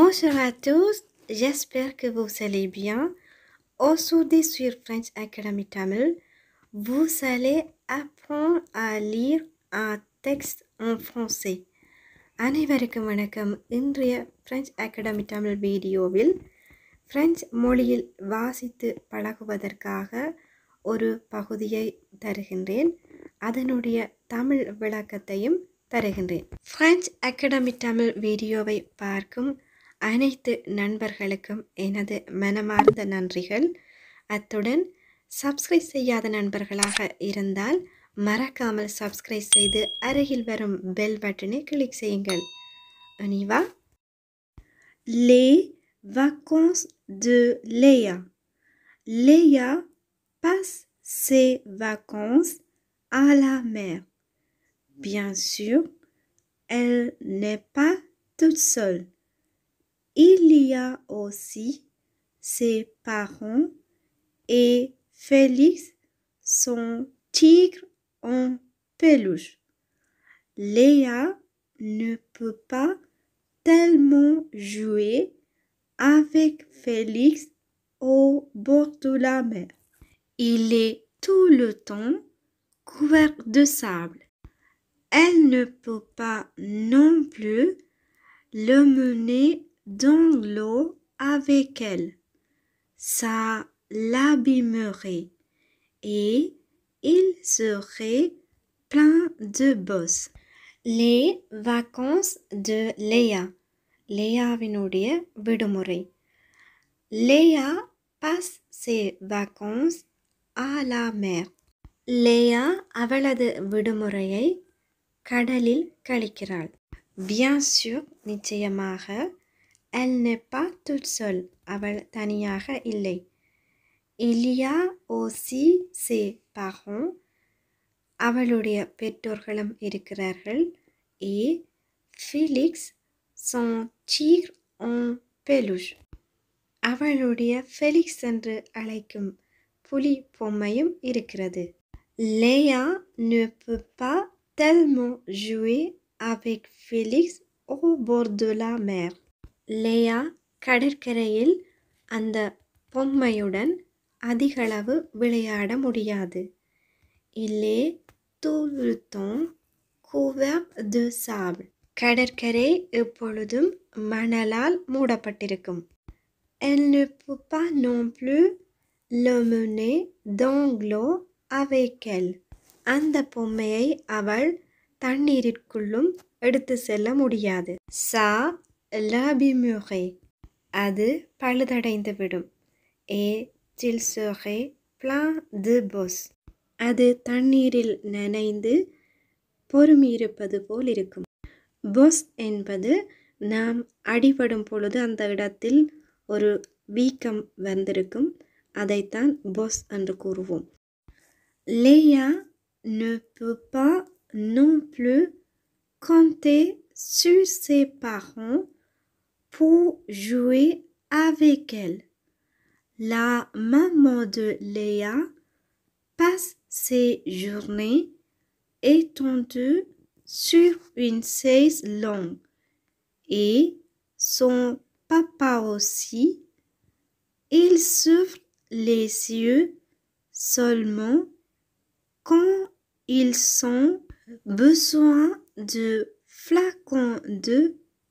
Bonjour à tous, j'espère que vous allez bien. Aujourd'hui sur French Academy Tamil, vous allez apprendre à lire un texte en français. அனைவருக்கும் வணக்கம். இன்றைய French Academy Tamil வீடியோவில் French மொழியில் வாசித்து பழகுவதற்காக ஒரு பகுதியை தருகின்றேன். அதனுடைய தமிழ் விளக்கத்தையும் தருகின்றேன். French Academy Tamil வீடியோவை பார்க்கும் அனைத்து நண்பர்களுக்கும் எனது மனமார்ந்த நன்றிகள். அத்துடன் சப்ஸ்கிரைப் செய்யாத நண்பர்களாக இருந்தால் மறக்காமல் சப்ஸ்கிரைப் செய்து அருகில் வரும் பெல் பட்டனை கிளிக் செய்யுங்கள். Anyway. Les vacances de Léa. Léa passe ses vacances à la mer. Bien sûr, elle n'est pas toute seule. Il y a aussi ses parents et Félix, son tigre en peluche. Léa ne peut pas tellement jouer avec Félix au bord de la mer. Il est tout le temps couvert de sable. Elle ne peut pas non plus le mener dans l'eau avec elle. Ça l'abîmerait et il serait plein de bosses. Les vacances de Léa. லேயாவினுடைய விடுமுறை. Léa passe ses vacances à la mer. Leah அவளது விடுமுறையை கடலில் கழிக்கிறாள். Bien sûr, நிச்சயமாக. Elle n'est pas toute seule. அவள் தனியாக இல்லை. Il y a aussi ses parents. அவளுடைய பெற்றோர்களும் இருக்கிறார்கள். Et Félix, son tigre en peluche. அவளுடைய ஃபெலிக்ஸ் என்று அழைக்கும் புலி பொம்மையும் இருக்கிறது. Léa ne peut pas tellement jouer avec Félix au bord de la mer. Leah கடற்கரையில் அந்த பொம்மையுடன் அதிகளவு விளையாட முடியாது. Il est tout le temps couvert de sable. கடற்கரை எப்பொழுதும் மணலால் மூடப்பட்டிருக்கும். Elle ne peut pas non plus le mener dans l'eau avec elle. அந்த பொம்மையை அவள் தண்ணீரிற்குள்ளும் எடுத்து செல்ல முடியாது. Ça l'abîmerait. அது பழுதடைந்துவிடும். Et il serait plein de bosses. அது தண்ணீரில் நனைந்து பொறுமியிருப்பது போல் இருக்கும். பொஸ் என்பது நாம் அடிபடும் பொழுது அந்த இடத்தில் ஒரு வீக்கம் வந்திருக்கும். அதைத்தான் பொஸ் என்று கூறுவோம். Léa ne peut pas non plus compter sur ses parents pour jouer avec elle. La maman de Léa passe ses journées étendues sur une chaise longue et son papa aussi. Il s'ouvre les yeux seulement quand ils ont besoin de flacons de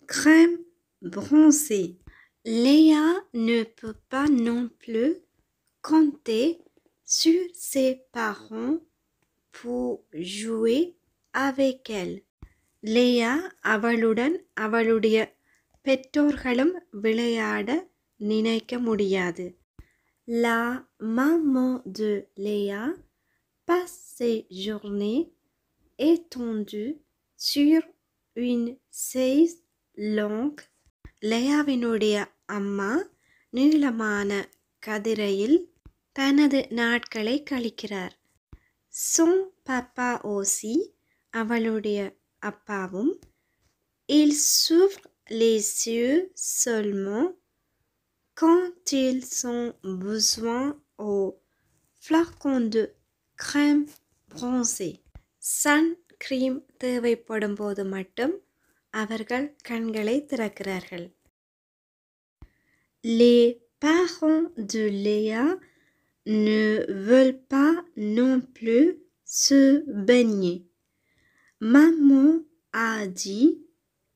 crème bronzée. Léa ne peut pas non plus compter sur ses parents pour jouer avec elle. Leah அவளுடன் அவளுடைய பெற்றோர்களும் விளையாட நினைக்க முடியாது. La maman de Léa passe ses journées étendues sur une chaise longue. லேயாவினுடைய அம்மா நீளமான கதிரையில் தனது நாட்களை கழிக்கிறார். Son papa aussi. அவளுடைய அப்பாவும். Il s'ouvre les yeux seulement quand ils ont besoin au flacon de crème bronzée. Sun cream தேவைப்படும் போது மட்டும் அவர்கள் கண்களை திறக்கிறார்கள். Les parents de Léa ne veulent pas non plus se baigner. Maman a dit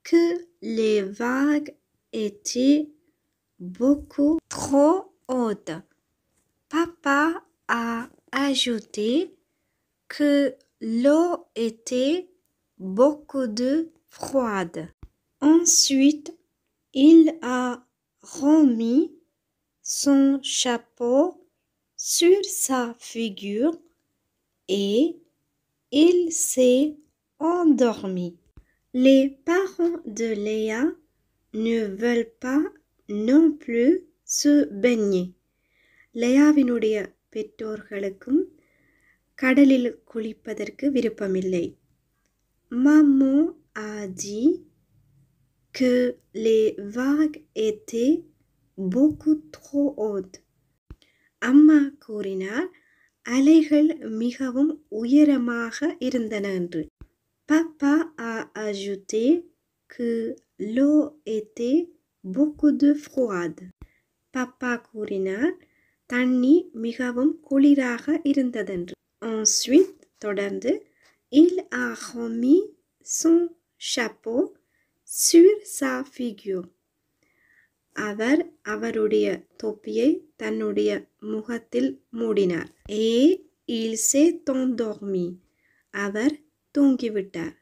que les vagues étaient beaucoup trop hautes. Papa a ajouté que l'eau était beaucoup de froide. Ensuite, il a remis son chapeau sur sa figure et il s'est endormi. Les parents de Léa ne veulent pas non plus se baigner. லேயாவினுடைய பெற்றோர்களுக்கும் கடலில் குளிப்பதற்கு விருப்பமில்லை. Maman a dit que les vagues étaient beaucoup trop hautes. அம்மா கூறினார் அலைகள் மிகவும் உயரமாக இருந்தன என்று. Papa a ajouté que l'eau était beaucoup de froide. Papa கூறினார் தண்ணி மிகவும் குளிராக இருந்ததென்று. Ensuite, தொடர்ந்து, il a remis son chapeau sur sa figure. அவர் அவருடைய தொப்பியை தன்னுடைய முகத்தில் மூடினார். Et il s'est endormi. Our தூங்கிவிட்டார்.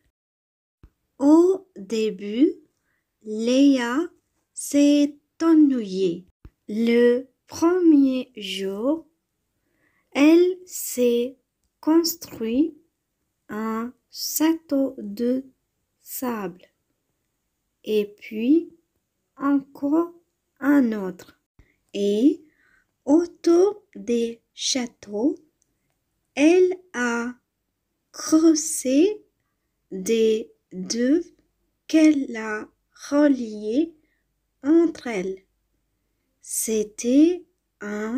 Au début, Léa s'est ennuyée. Le premier jour, elle s'est construit un château de sable. Et puis, encore un autre. Et autour des châteaux, elle a creusé des duves qu'elle a reliées entre elles. C'était un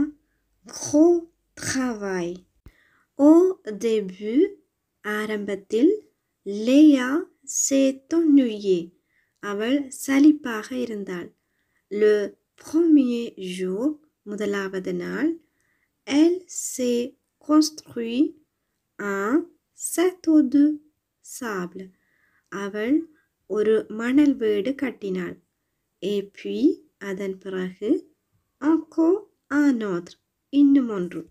gros travail. Au début, ஆரம்பத்தில், Léa s'est ennuyée. அவள் சலிப்பாக இருந்தாள். Le premier jour, முதலாவது நாள், elle s'est construit un château de sable. அவள் ஒரு மணல் வீடு கட்டினாள். Et puis, அதன் பிறகு, encore un autre, இன்னும் ஒன்று.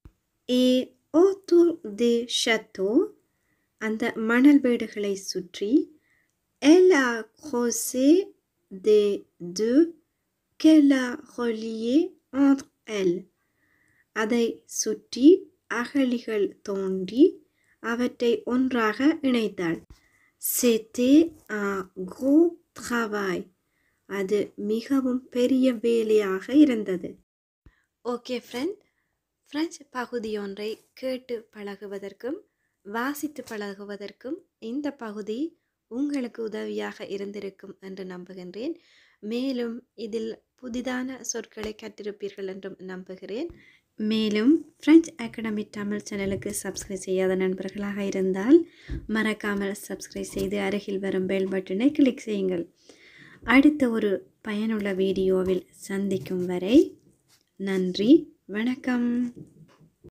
Et autour des châteaux, அந்த மணல் வீடுகளை சுற்றி, elle a creusé des duves qu'elle a reliées entre elles. அதை சுற்றி அகழிகள் தோண்டி அவற்றை ஒன்றாக இணைத்தாள். C'était un gros travail. அது மிகவும் பெரிய வேலையாக இருந்தது. ஓகே ஃப்ரெண்ட், பிரெஞ்சு பகுதி ஒன்றை கேட்டு பழகுவதற்கும் வாசித்து பழகுவதற்கும் இந்த பகுதி உங்களுக்கு உதவியாக இருந்திருக்கும் என்று நம்புகின்றேன். மேலும் இதில் புதிதான சொற்களை கற்றிருப்பீர்கள் என்றும் நம்புகிறேன். மேலும் ஃப்ரெஞ்ச் அகாடமி தமிழ் சேனலுக்கு சப்ஸ்கிரைப் செய்யாத நண்பர்களாக இருந்தால் மறக்காமல் சப்ஸ்கிரைப் செய்து அருகில் வரும் பெல் பட்டனை கிளிக் செய்யுங்கள். அடுத்த ஒரு பயனுள்ள வீடியோவில் சந்திக்கும் வரை நன்றி, வணக்கம்.